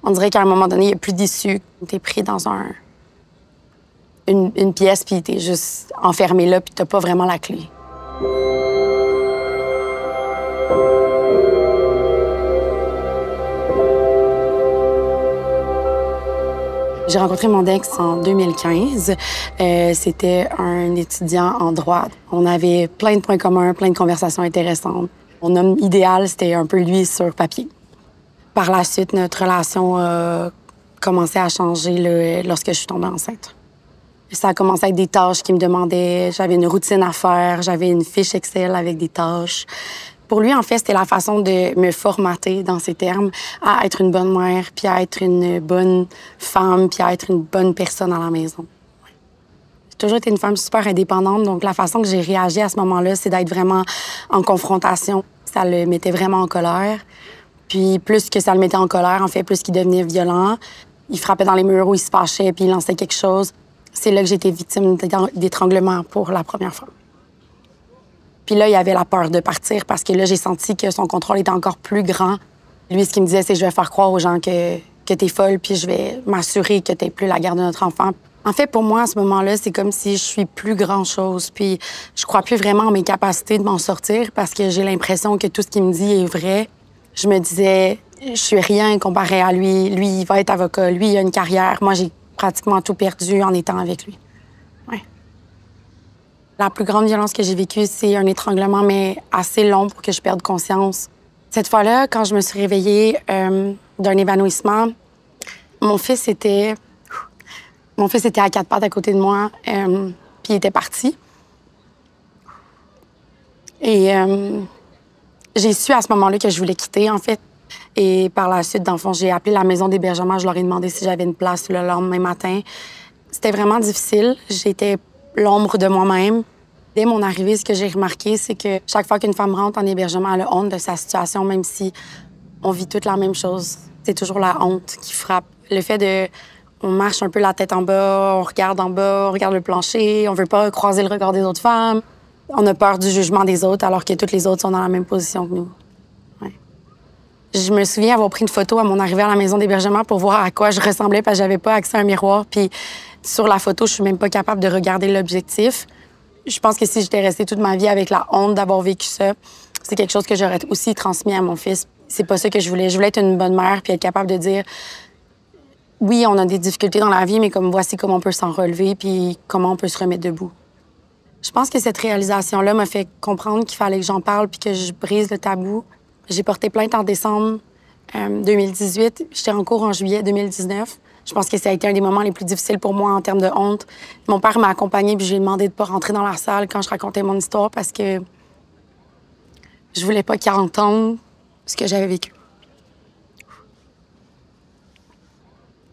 On dirait qu'à un moment donné, il n'y a plus d'issue. T'es pris dans une pièce, puis t'es juste enfermé là, puis t'as pas vraiment la clé. J'ai rencontré mon ex en 2015. C'était un étudiant en droit. On avait plein de points communs, plein de conversations intéressantes. Mon homme idéal, c'était un peu lui sur papier. Par la suite, notre relation a commencé à changer lorsque je suis tombée enceinte. Ça a commencé avec des tâches qu'il me demandait. J'avais une routine à faire, j'avais une fiche Excel avec des tâches. Pour lui, en fait, c'était la façon de me formater, dans ses termes, à être une bonne mère, puis à être une bonne femme, puis à être une bonne personne à la maison. J'ai toujours été une femme super indépendante, donc la façon que j'ai réagi à ce moment-là, c'est d'être vraiment en confrontation. Ça le mettait vraiment en colère. Puis plus que ça le mettait en colère, en fait, plus qu'il devenait violent. Il frappait dans les murs ou il se fâchait, puis il lançait quelque chose. C'est là que j'ai été victime d'étranglement pour la première fois. Puis là, il avait la peur de partir parce que là, j'ai senti que son contrôle était encore plus grand. Lui, ce qu'il me disait, c'est « je vais faire croire aux gens que t'es folle, puis je vais m'assurer que t'aies plus la garde de notre enfant ». En fait, pour moi, à ce moment-là, c'est comme si je suis plus grand-chose. Puis je crois plus vraiment en mes capacités de m'en sortir parce que j'ai l'impression que tout ce qu'il me dit est vrai. Je me disais, je suis rien comparé à lui. Lui, il va être avocat. Lui, il a une carrière. Moi, j'ai pratiquement tout perdu en étant avec lui. Ouais. La plus grande violence que j'ai vécue, c'est un étranglement, mais assez long pour que je perde conscience. Cette fois-là, quand je me suis réveillée d'un évanouissement, mon fils était à quatre pattes à côté de moi, puis il était parti. Et j'ai su à ce moment-là que je voulais quitter, en fait. Et par la suite, dans le fond, j'ai appelé la maison d'hébergement. Je leur ai demandé si j'avais une place le lendemain matin. C'était vraiment difficile. J'étais l'ombre de moi-même. Dès mon arrivée, ce que j'ai remarqué, c'est que chaque fois qu'une femme rentre en hébergement, elle a honte de sa situation, même si on vit toute la même chose. C'est toujours la honte qui frappe. Le fait de... On marche un peu la tête en bas, en bas, on regarde le plancher, on veut pas croiser le regard des autres femmes. On a peur du jugement des autres, alors que toutes les autres sont dans la même position que nous. Ouais. Je me souviens avoir pris une photo à mon arrivée à la maison d'hébergement pour voir à quoi je ressemblais, parce que j'avais pas accès à un miroir. Puis sur la photo, je suis même pas capable de regarder l'objectif. Je pense que si j'étais restée toute ma vie avec la honte d'avoir vécu ça, c'est quelque chose que j'aurais aussi transmis à mon fils. C'est pas ça que je voulais. Je voulais être une bonne mère puis être capable de dire oui, on a des difficultés dans la vie, mais comme voici comment on peut s'en relever puis comment on peut se remettre debout. Je pense que cette réalisation-là m'a fait comprendre qu'il fallait que j'en parle puis que je brise le tabou. J'ai porté plainte en décembre 2018. J'étais en cours en juillet 2019. Je pense que ça a été un des moments les plus difficiles pour moi en termes de honte. Mon père m'a accompagnée puis je lui ai demandé de pas rentrer dans la salle quand je racontais mon histoire parce que je voulais pas qu'il entende ce que j'avais vécu.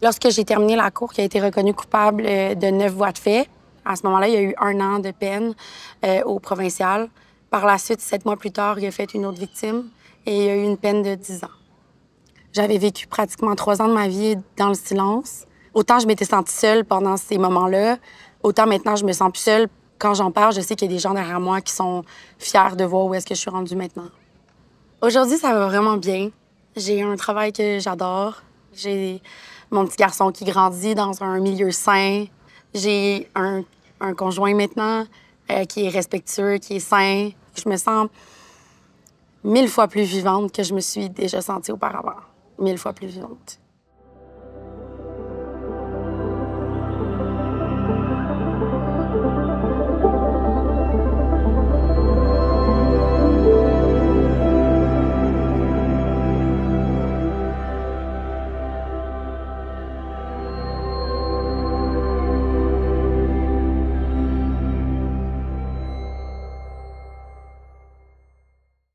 Lorsque j'ai terminé la cour, qui a été reconnue coupable de 9 voies de fait, à ce moment-là, il y a eu 1 an de peine au provincial. Par la suite, 7 mois plus tard, il a fait une autre victime et il y a eu une peine de 10 ans. J'avais vécu pratiquement 3 ans de ma vie dans le silence. Autant je m'étais sentie seule pendant ces moments-là, autant maintenant je me sens plus seule. Quand j'en parle, je sais qu'il y a des gens derrière moi qui sont fiers de voir où est-ce que je suis rendue maintenant. Aujourd'hui, ça va vraiment bien. J'ai un travail que j'adore. J'ai mon petit garçon qui grandit dans un milieu sain. J'ai un conjoint maintenant qui est respectueux, qui est sain. Je me sens 1000 fois plus vivante que je me suis déjà sentie auparavant. 1000 fois plus vivante.